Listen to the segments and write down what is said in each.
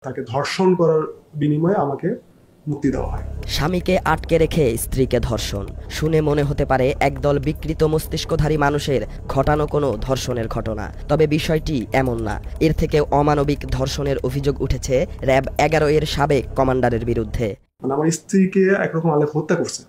তাকে ধর্ষণ করার বিনিময়ে আমাকে মুক্তি দেওয়া হয়। স্বামীকে আটকে রেখে স্ত্রীকে ধর্ষণ শুনে মনে হতে পারে একদল বিকৃত মস্তিষ্কধারী মানুষের ঘটানো কোনো ধর্ষণের ঘটনা। তবে বিষয়টি এমন না। এর থেকে অমানবিক ধর্ষণের অভিযোগ উঠেছে র‍্যাব ১১ এর সাবেক কমান্ডারের বিরুদ্ধে। মানে আমার স্ত্রীকে একরকম আলেপ হত্যা করছে,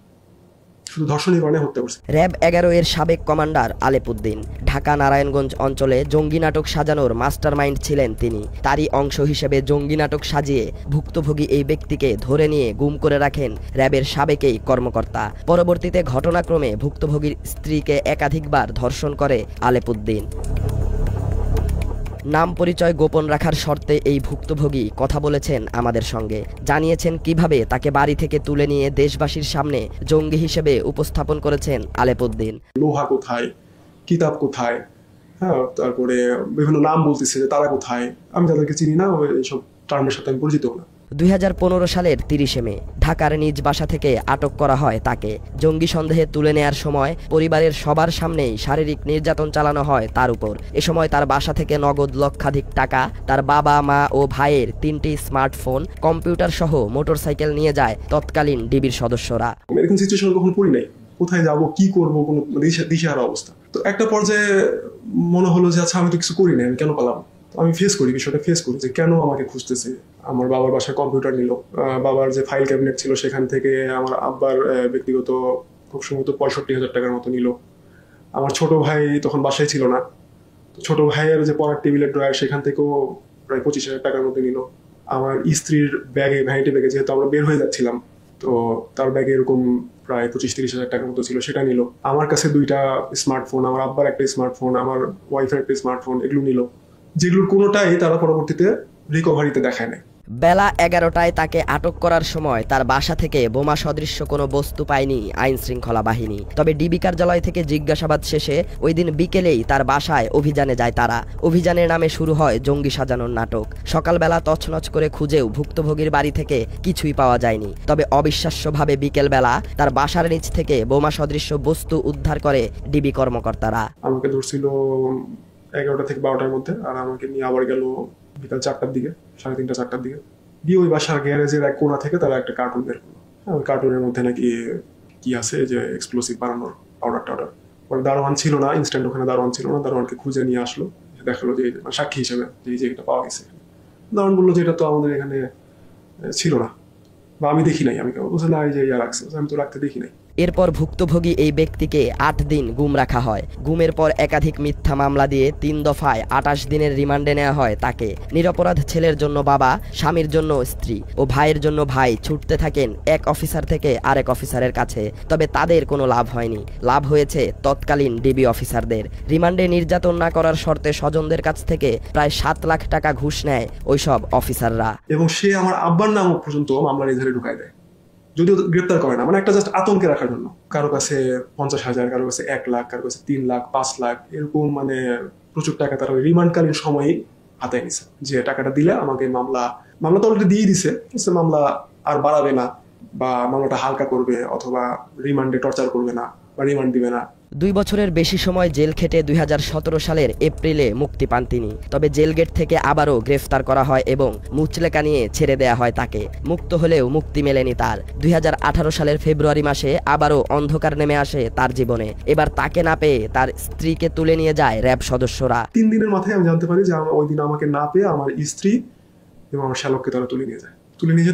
শুধু ধর্ষণের কারণে হত্যা করছে। র‍্যাব ১১ এর সাবেক কমান্ডার আলেপ উদ্দিন ঢাকা নারায়ণগঞ্জ অঞ্চলে জঙ্গি নাটক সাজানোর মাস্টারমাইন্ড ছিলেন তিনি। তারই অংশ হিসেবে জঙ্গি নাটক সাজিয়ে ভুক্তভোগী এই ব্যক্তিকে ধরে নিয়ে গুম করে রাখেন র‍্যাবের সাবেক এই কর্মকর্তা। পরবর্তীতে ঘটনাক্রমে ভুক্তভোগীর স্ত্রীকে একাধিকবার ধর্ষণ করে আলেপ উদ্দিন। নাম পরিচয় গোপন রাখার শর্তে এই ভুক্তভোগী কথা বলেছেন আমাদের সঙ্গে, জানিয়েছেন কিভাবে তাকে বাড়ি থেকে তুলে নিয়ে দেশবাসীর সামনে জঙ্গি হিসেবে উপস্থাপন করেছেন আলেপ উদ্দিন। লোহা কোথায়, কিতাব কোথায়, হ্যাঁ, তারপরে বিভিন্ন নাম বলতেছে যে তারা কোথায়, আমি তাদেরকে চিনি না, এইসব টার্মের সাথে আমি পরিচিত না। ২০১৫ সালের ৩০ মে ঢাকার নিজ বাসা থেকে আটক করা হয় তাকে। জঙ্গি সন্দেহে তুলে নেয়ার সময় পরিবারের সবার সামনেই শারীরিক নির্যাতন চালানো হয় তার উপর। এ সময় তার বাসা থেকে নগদ লক্ষাধিক টাকা, তার বাবা মা ও ভাইয়ের ৩টি স্মার্টফোন, কম্পিউটার সহ মোটরসাইকেল নিয়ে যায় তৎকালীন ডিবির সদস্যরা। এরকম সিচুয়েশন কখনো পড়ি নাই, কোথায় যাব কি করব, কোনো দিশেহারা অবস্থা। তো একটা পর্যায়ে মনে হলো যে আচ্ছা আমি তো কিছু করি না, আমি কেন পালাম। আমি বিষয়টা ফেস করি যে কেন আমাকে খুঁজতেছে। আমার বাবার বাসায় কম্পিউটার নিল, বাবার যে ফাইল ক্যাবিনেট ছিল সেখান থেকে আমার আব্বার ব্যক্তিগত খুব সম্ভবত ৬৫,০০০ টাকার মতো নিল। আমার ছোট ভাই তখন বাসায় ছিল না, ছোট ভাইয়ের যে পড়ার টেবিলের ড্রয়ার সেখান থেকেও প্রায় ২৫,০০০ টাকার মতো নিল। আমার স্ত্রীর ব্যাগে, ভ্যানিটি ব্যাগে, যেহেতু আমরা বের হয়ে যাচ্ছিলাম, তো তার ব্যাগে এরকম প্রায় ২৫-৩০,০০০ টাকার মতো ছিল, সেটা নিল। আমার কাছে ২টা স্মার্টফোন, আমার আব্বার একটা স্মার্টফোন, আমার ওয়াইফের একটা স্মার্টফোন, এগুলো নিল, যেগুলোর কোনোটাই তারা পরবর্তীতে রিকভারিতে দেখায় নাই। বেলা ১১টায় তাকে আটক করার সময় তার বাসা থেকে বোমা সদৃশ্য কোনো বস্তু পায়নি আইন শৃঙ্খলা বাহিনী। তবে ডিবি কার্যালয় থেকে জিজ্ঞাসাবাদ শেষে ওই দিন বিকেলেই তার বাসায় অভিযানে যায় তারা। অভিযানের নামে শুরু হয় জঙ্গি সাজানোর নাটক। সকালবেলা তছনছ করে খুঁজেও ভুক্তভোগীর বাড়ি থেকে কিছুই পাওয়া যায়নি। তবে অবিশ্বাস্যভাবে বিকেলবেলা তার বাসার নিচ থেকে বোমা সদৃশ্য বস্তু উদ্ধার করে ডিবি কর্মকর্তারা। আমাকে ধরছিল ১১টা থেকে ১২টার মধ্যে, আর আমাকে নিয়ে আবার গেল বিকাল ৪টার দিকে, ৩:৩০-৪টার দিকে। দিয়ে ওই বাসার গ্যারেজের এক কোণা থেকে তারা একটা কার্টুন বের করলো। ওই কার্টুনের মধ্যে নাকি কি আছে, যে এক্সপ্লোসিভ বানানোর পাউডার। ওর দারোয়ান ছিল না, ইনস্ট্যান্ট ওখানে দারোয়ান ছিল না। দারোয়ানকে খুঁজে নিয়ে আসলো, দেখালো যে সাক্ষী হিসেবে যে এটা পাওয়া গেছে। দারোয়ান বললো যে এটা তো আমাদের এখানে ছিল না, বা আমি দেখি নাই। আমি বলছি না, এই যে রাখছে, আমি তো রাখতে দেখি নাই। এরপর ভুক্তভোগী এই ব্যক্তিকে ৮ দিন গুম রাখা হয়। গুমের পর একাধিক মিথ্যা মামলা দিয়ে ৩ দফায় ২৮ দিনের রিমান্ডে নেওয়া হয় তাকে। নিরপরাধ ছেলের জন্য বাবা, স্বামীর জন্য স্ত্রী ও ভাইয়ের জন্য ভাই ছুটতে থাকেন এক অফিসার থেকে আরেক অফিসারের কাছে। তবে তাদের কোনো লাভ হয়নি। লাভ হয়েছে তৎকালীন ডিবি অফিসারদের। রিমান্ডে নির্যাতন না করার শর্তে স্বজনদের কাছ থেকে প্রায় ৭ লাখ টাকা ঘুষ নেয় ওইসব অফিসাররা। এবং সে আমার আব্বার নাম পর্যন্ত মামলা নির্ধারে ঢুকায় দেয়, যদিও গ্রেপ্তার করে না। মানে একটা জাস্ট আতঙ্কে রাখার জন্য। কারো কাছে ৫০,০০০, কারো কাছে ১ লাখ, কারো কাছে ৩ লাখ, ৫ লাখ, এরকম মানে প্রচুর টাকা তারা রিমান্ডকালীন সময়ই হাতায় নিছে, যে টাকাটা দিলে আমাকে মামলা তো অলরেডি দিয়ে দিছে, মামলা আর বাড়াবে না, বা মামলাটা হালকা করবে, অথবা রিমান্ডে টর্চার করবে না, বা রিমান্ড দিবে না। ২ বছরের বেশি সময় জেল খেটে ২০১৭ সালের এপ্রিলে মুক্তি পান তিনি। তবে জেলগেট থেকে আবারও গ্রেফতার করা হয় এবং মুচলেকা নিয়ে ছেড়ে দেয়া হয় তাকে। মুক্ত হলেও মুক্তি মেলেনি তার। ২০১৮ সালের ফেব্রুয়ারি মাসে আবারও অন্ধকার নেমে আসে তার জীবনে। এবার তাকে না পেয়ে তার স্ত্রীকে তুলে নিয়ে যায় র‍্যাব সদস্যরা। ৩ দিনের মাথায় আমি জানতে পারি যে ওই দিন আমাকে না পেয়ে আমার স্ত্রী এবং আমার শ্যালককে তারা তুলে নিয়ে যায়।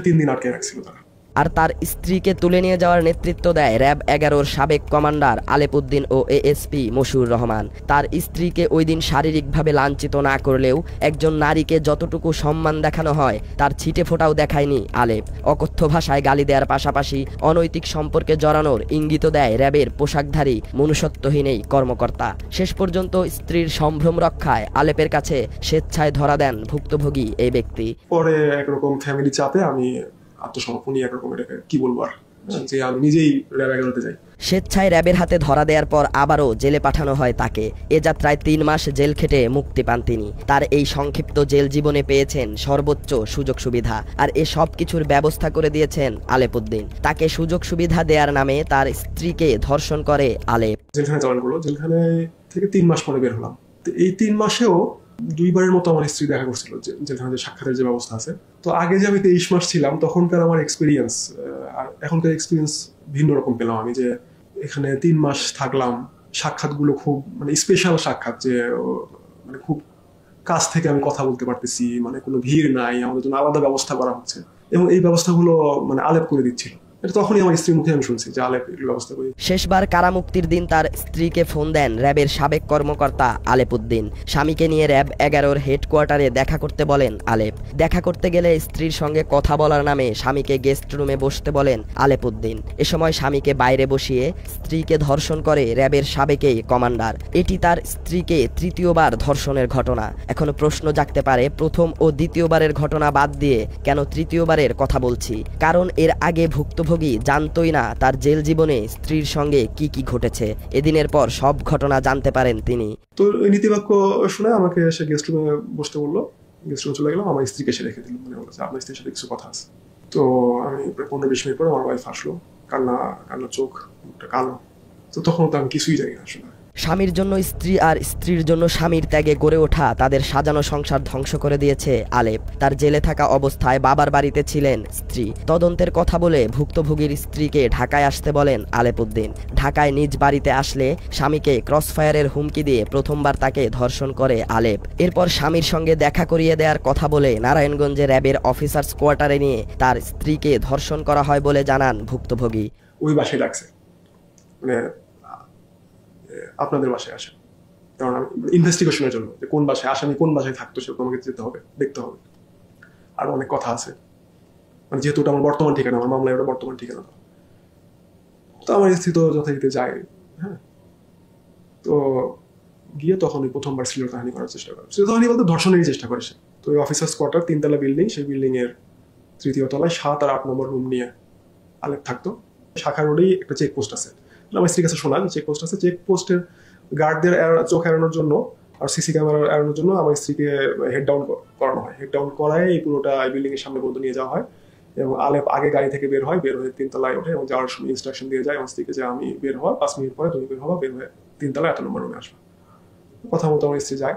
৩ দিন আটকে রাখছিল তারা। আর তার স্ত্রীকে তুলে নিয়ে যাওয়ার নেতৃত্ব দেয় র‍্যাব ১১-র সাবেক কমান্ডার আলেপ উদ্দিন ও এএসপি মশিউর রহমান। তার স্ত্রীকে ওই দিন শারীরিকভাবে লাঞ্ছিত না করলেও একজন নারীকে যতটুকু সম্মান দেখানো হয় তার ছিটে ফোঁটাও দেখায়নি আলেপ। অকথ্য ভাষায় গালি দেওয়ার পাশাপাশি অনৈতিক সম্পর্কে জড়ানোর ইঙ্গিত দেয় র‍্যাবের পোশাকধারী মনুষ্যত্বহীন এই কর্মকর্তা। শেষ পর্যন্ত স্ত্রীর সম্ভ্রম রক্ষায় আলেপের কাছে স্বেচ্ছায় ধরা দেন ভুক্তভোগী এই ব্যক্তি। পরে একরকম ফ্যামিলি চাপে আমি আত্মসমর্পণই একরকম, এটাকে কি বলবো আর, যে আমি নিজেই র‍্যাব ১১-তে যাই। স্বেচ্ছায় র‍্যাবের হাতে ধরা দেওয়ার পর আবারও জেলে পাঠানো হয় তাকে। এ যাত্রায় ৩ মাস জেল খেটে মুক্তি পান তিনি। তার এই সংক্ষিপ্ত জেল জীবনে পেয়েছেন সর্বোচ্চ সুযোগ সুবিধা। আর এ সব কিছুর ব্যবস্থা করে দিয়েছেন আলেপ উদ্দিন। তাকে সুযোগ সুবিধা দেওয়ার নামে তার স্ত্রীকে ধর্ষণ করে আলেপ। জেলখানে জয়েন করলো, জেলখানে থেকে ৩ মাস পরে বের হলাম। তো এই ৩ মাসেও 2বারের মতো আমার স্ত্রী দেখা করছিল, যেখানে যে সাক্ষাতের যে ব্যবস্থা আছে। তো আগে যে আমি 23 মাস ছিলাম তখনকার আমার এক্সপিরিয়েন্স আর এখনকার এক্সপিরিয়েন্স ভিন্ন রকম পেলাম আমি। যে এখানে 3 মাস থাকলাম, সাক্ষাৎগুলো খুব মানে স্পেশাল সাক্ষাৎ, যে মানে খুব কাছ থেকে আমি কথা বলতে পারতেছি, মানে কোনো ভিড় নাই, আমাদের জন্য আলাদা ব্যবস্থা করা হচ্ছে, এবং এই ব্যবস্থাগুলো মানে আলেপ করে দিচ্ছিল। এটা তখনই আমার স্ত্রীর মুখে আমি শুনছি যে আলেপ এর ব্যবস্থা করে। শেষবার কারামুক্তির দিন তার স্ত্রীকে ফোন দেন র্যাবের সাবেক কর্মকর্তা আলেপ উদ্দিন। স্বামীকে নিয়ে র্যাব 11-র হেডকোয়ার্টারে দেখা করতে বলেন আলেপ। দেখা করতে গেলে স্ত্রীর সঙ্গে কথা বলার নামে স্বামীকে গেস্ট রুমে বসতে বলেন আলেপ উদ্দিন। এ সময় স্বামীকে বাইরে বসিয়ে স্ত্রীকে ধর্ষণ করে র্যাবের সাবেক এই কমান্ডার। এটি তার স্ত্রীকে তৃতীয়বার ধর্ষণের ঘটনা। এখনো প্রশ্ন জাগতে পারে, প্রথম ও দ্বিতীয়বারের ঘটনা বাদ দিয়ে কেন তৃতীয়বারের কথা বলছি? কারণ এর আগে ভুক্তভোগী জানতই না তার জেল জীবনে স্ত্রীর সঙ্গে কি কি ঘটেছে। এদিনের পর সব ঘটনা জানতে পারেন তিনি। তো এই নীতিবাক্য শুনে আমাকে এসে গেস্ট রুমে বসতে বললো। গেস্ট রুমে চলে গেলাম, আমার স্ত্রীকে এসে রেখে দিল, মানে বলছে আপনার স্ত্রীর সাথে কিছু কথা আছে। তো আমি প্রায় 15-20 মিনিট পরে আমার ওয়াইফ আসলো, কান্না চোখ, কালো। তো তখন তো আমি কিছুই জানি না আসলে। স্বামীর জন্য স্ত্রী আর স্ত্রীর জন্য স্বামীর ত্যাগে গড়ে ওঠা তাদের সাজানো সংসার ধ্বংস করে দিয়েছে আলেপ। তার জেলে থাকা অবস্থায় বাবার বাড়িতে ছিলেন স্ত্রী। তদন্তের কথা বলে ভুক্তভোগীর স্ত্রীকে ঢাকায় আসতে বলেন আলেপ উদ্দিন। ঢাকায় নিজ বাড়িতে আসলে স্বামীকে ক্রসফায়ারের হুমকি দিয়ে প্রথমবার তাকে ধর্ষণ করে আলেপ। এরপর স্বামীর সঙ্গে দেখা করিয়ে দেওয়ার কথা বলে নারায়ণগঞ্জে র্যাবের অফিসার্স কোয়ার্টারে নিয়ে তার স্ত্রীকে ধর্ষণ করা হয় বলে জানান ভুক্তভোগী। ওই বাসায় ডাকছে, মানে আপনাদের বাসায় আসে, কারণ আমি ইনভেস্টিগেশনের জন্য যে কোন বাসায় আসামি কোন বাসায় থাকতো সেটা আমাকে যেতে হবে, দেখতে হবে। আর অনেক কথা আছে, মানে যেহেতু ওটা আমার বর্তমান ঠিকানা, আমার মামলায় ওটা বর্তমান ঠিকানা। তো আমার স্ত্রী তো যথারীতি যায়। হ্যাঁ, তো গিয়ে তখন ওই প্রথমবার শ্লীলতাহানি করার চেষ্টা করে। শ্লীলতাহানি বলতে ধর্ষণেরই চেষ্টা করে সে। তো ওই অফিসার্স কোয়ার্টার 3তলা বিল্ডিং, সেই বিল্ডিং এর 3য় তলায় 7 আর 8 নম্বর রুম নিয়ে আলেপ থাকতো। শাখা রোডেই একটা চেকপোস্ট আছে। আমার স্ত্রীর কাছে শোনা যে চেকপোস্ট আছে, চেকপোস্টের গার্ডদের চোখ এড়ানোর জন্য আর সিসি ক্যামেরা এড়ানোর জন্য আমার স্ত্রীকে হেড ডাউন করানো হয়। হেড ডাউন করায় এই পুরোটা বিল্ডিং এর সামনে পর্যন্ত নিয়ে যাওয়া হয়, এবং আলেপ আগে গাড়ি থেকে বের হয়ে 3তলায় ওঠে এবং যাওয়ার সময় ইনস্ট্রাকশন দিয়ে যায় আমার স্ত্রীকে যে আমি বের হওয়ার 5 মিনিট পরে তুমি বের হওয়া, বের হয়ে 3তলায় 1 নম্বর রুমে আসবে। কথা মতো আমার স্ত্রী যায়,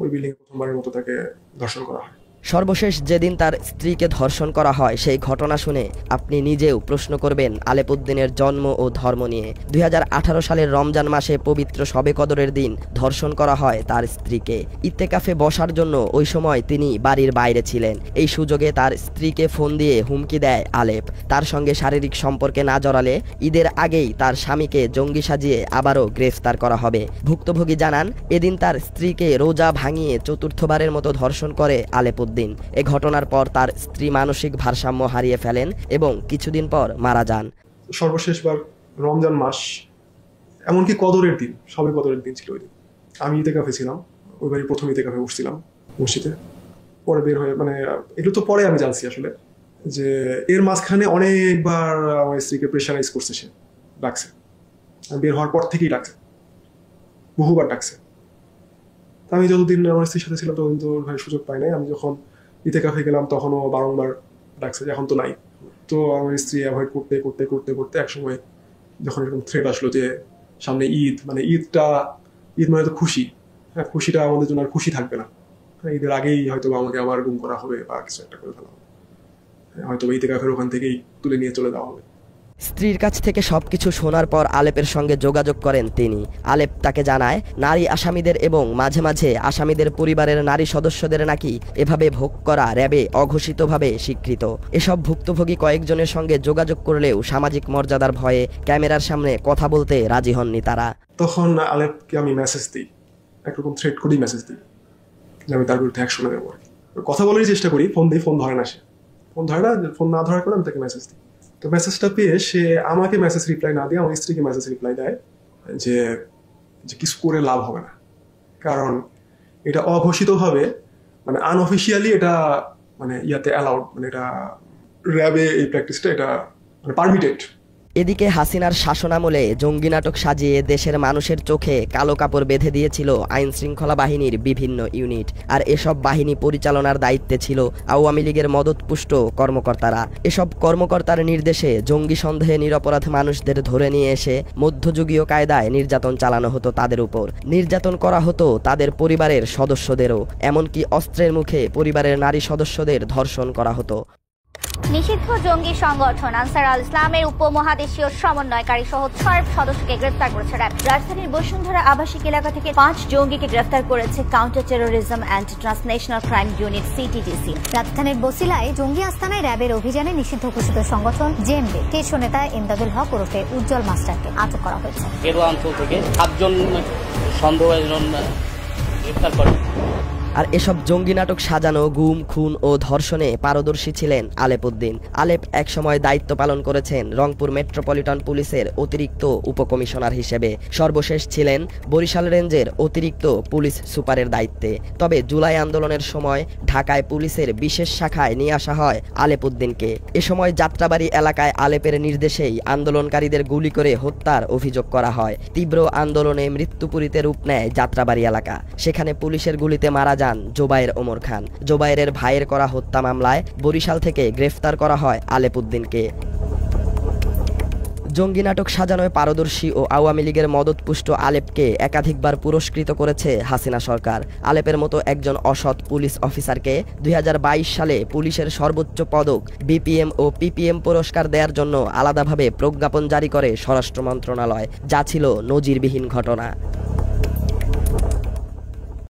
ওই বিল্ডিং এ প্রথমবারের মতো তাকে ধর্ষণ করা হয়। সর্বশেষ যেদিন তার স্ত্রীকে ধর্ষণ করা হয় সেই ঘটনা শুনে আপনি নিজেও প্রশ্ন করবেন আলেপ উদ্দিনের জন্ম ও ধর্ম নিয়ে। 2018 সালের রমজান মাসে পবিত্র শবে কদরের দিন ধর্ষণ করা হয় তার স্ত্রীকে। ইত্তেকাফে বসার জন্য ওই সময় তিনি বাড়ির বাইরে ছিলেন। এই সুযোগে তার স্ত্রীকে ফোন দিয়ে হুমকি দেয় আলেপ, তার সঙ্গে শারীরিক সম্পর্কে না জড়ালে ঈদের আগেই তার স্বামীকে জঙ্গি সাজিয়ে আবারও গ্রেফতার করা হবে। ভুক্তভোগী জানান, এদিন তার স্ত্রীকে রোজা ভাঙিয়ে চতুর্থবারের মতো ধর্ষণ করে আলেপ উদ্দিন। এ ঘটনার পর তার স্ত্রী মানসিক ভারসাম্য হারিয়ে ফেলেন এবং কিছুদিন পর মারা যান। সর্বশেষবার রমজান মাস, এমনকি কদরের দিন, সবে কদরের দিন ছিল ওই দিন। আমি ইতেকাফে ছিলাম, ওই বাড়ি প্রথম ইতেকাফে বসছিলাম মসজিদে। পরে বের হয়ে, মানে এগুলো তো পরে আমি জানছি আসলে, যে এর মাঝখানে অনেকবার আমার স্ত্রীকে প্রেশারাইজ করছে, সে ডাকছে, বের হওয়ার পর থেকেই ডাকছে, বহুবার ডাকছে। আমি যতদিন আমার স্ত্রীর সাথে ছিলাম ততদিন তো ভাই সুযোগ পাই নাই। আমি যখন ইতেকাফে গেলাম তখনও বারংবার ডাকছে, এখন তো নাই। তো আমার স্ত্রী অ্যাভয়েড করতে করতে করতে করতে একসময় যখন এরকম থ্রেট আসলো যে সামনে ঈদ, মানে ঈদ মানে তো খুশি, হ্যাঁ, খুশিটা আমাদের জন্য আর খুশি থাকবে না, ঈদের আগেই হয়তো আমাকে আবার গুম করা হবে বা কিছু একটা করে ফেলা হবে, হয়তো ইতেকাফের ওখান থেকেই তুলে নিয়ে চলে যাওয়া হবে। স্ত্রীর কাছ থেকে সবকিছু শোনার পর আলেপের সঙ্গে যোগাযোগ করেন তিনি। আলেপ তাকে জানায়, নারী আসামিদের এবং মাঝে মাঝে আসামিদের পরিবারের নারী সদস্যদের নাকি এভাবে ভোগ করা র্যাবে অঘোষিতভাবে স্বীকৃত। এসব ভুক্তভোগী কয়েকজনের সঙ্গে যোগাযোগ করলেও সামাজিক মর্যাদার ভয়ে ক্যামেরার সামনে কথা বলতে রাজি হননি তারা। তখন আলেপকে আমি মেসেজ দিই, একরকম থ্রেট করেই মেসেজ দিই যে আমি তার বিরুদ্ধে অ্যাকশনে নেবো। কথা বলারই চেষ্টা করি, ফোন দিই, ফোন ধরে না, সে ফোন ধরে না। ফোন না ধরার পরে আমি তাকে মেসেজ দিই। তো মেসেজটা পেয়ে সে আমাকে মেসেজ রিপ্লাই না দিয়ে আমার স্ত্রীকে মেসেজ রিপ্লাই দেয় যে কিছু করে লাভ হবে না, কারণ এটা অঘোষিতভাবে, মানে আনঅফিসিয়ালি এটা মানে ইয়াতে অ্যালাউড, মানে এটা র্যাবে এই প্র্যাকটিসটা এটা মানে পারমিটেড। এদিকে হাসিনার শাসনামলে জঙ্গি নাটক সাজিয়ে দেশের মানুষের চোখে কালো কাপড় বেঁধে দিয়েছিল আইন শৃঙ্খলা বাহিনীর বিভিন্ন ইউনিট। আর এসব বাহিনী পরিচালনার দায়িত্বে ছিল আওয়ামী লীগের মদতপুষ্ট কর্মকর্তারা। এসব কর্মকর্তার নির্দেশে জঙ্গি সন্দেহে নিরপরাধ মানুষদের ধরে নিয়ে এসে মধ্যযুগীয় কায়দায় নির্যাতন চালানো হতো তাদের উপর। নির্যাতন করা হতো তাদের পরিবারের সদস্যদেরও, এমনকি অস্ত্রের মুখে পরিবারের নারী সদস্যদের ধর্ষণ করা হতো। নিষিদ্ধ জঙ্গি সংগঠন আনসার আল ইসলামের উপমহাদেশীয় সমন্বয়কারী সহ 6 সদস্যকে গ্রেফতার করেছে র্যাব। রাজধানীর বসুন্ধরা আবাসিক এলাকা থেকে 5 জঙ্গিকে গ্রেফতার করেছে counter terrorism and transnational crime unit CTTC. রাজধানীর বসিলায় জঙ্গি আস্তানায় র্যাবের অভিযানে নিষিদ্ধ ঘোষিত সংগঠন জেএমবি শীর্ষ নেতা ইমদাদুল হক ওরফে উজ্জ্বল মাস্টারকে আটক করা হয়েছে। গেরুয়া অঞ্চল থেকে 7 জন সন্দেহভাজন গ্রেফতার করে। আর এসব জঙ্গি নাটক সাজানো, গুম, খুন ও ধর্ষণে পারদর্শী ছিলেন আলেপ উদ্দিন। আলেপ একসময় দায়িত্ব পালন করেছেন রংপুর মেট্রোপলিটন পুলিশের অতিরিক্ত উপকমিশনার হিসেবে। সর্বশেষ ছিলেন বরিশাল রেঞ্জের অতিরিক্ত পুলিশ সুপারের দায়িত্বে। তবে জুলাই আন্দোলনের সময় ঢাকায় পুলিশের বিশেষ শাখায় নিয়ে আসা হয় আলেপ উদ্দিনকে। এ সময় যাত্রাবাড়ি এলাকায় আলেপের নির্দেশেই আন্দোলনকারীদের গুলি করে হত্যার অভিযোগ করা হয়। তীব্র আন্দোলনে মৃত্যুপুরীতে রূপ নেয় যাত্রাবাড়ি এলাকা। সেখানে পুলিশের গুলিতে মারা যান জোবায়ের ওমর খান। জোবায়েরের ভাইয়ের করা হত্যা মামলায় বরিশাল থেকে গ্রেফতার করা হয় আলেপ উদ্দিনকে। জঙ্গি নাটক সাজানোয় পারদর্শী ও আওয়ামী লীগের মদতপুষ্ট আলেপকে একাধিকবার পুরস্কৃত করেছে হাসিনা সরকার। আলেপের মতো একজন অসৎ পুলিশ অফিসারকে 2022 সালে পুলিশের সর্বোচ্চ পদক বিপিএম ও পিপিএম পুরস্কার দেওয়ার জন্য আলাদাভাবে প্রজ্ঞাপন জারি করে স্বরাষ্ট্র মন্ত্রণালয়, যা ছিল নজিরবিহীন ঘটনা।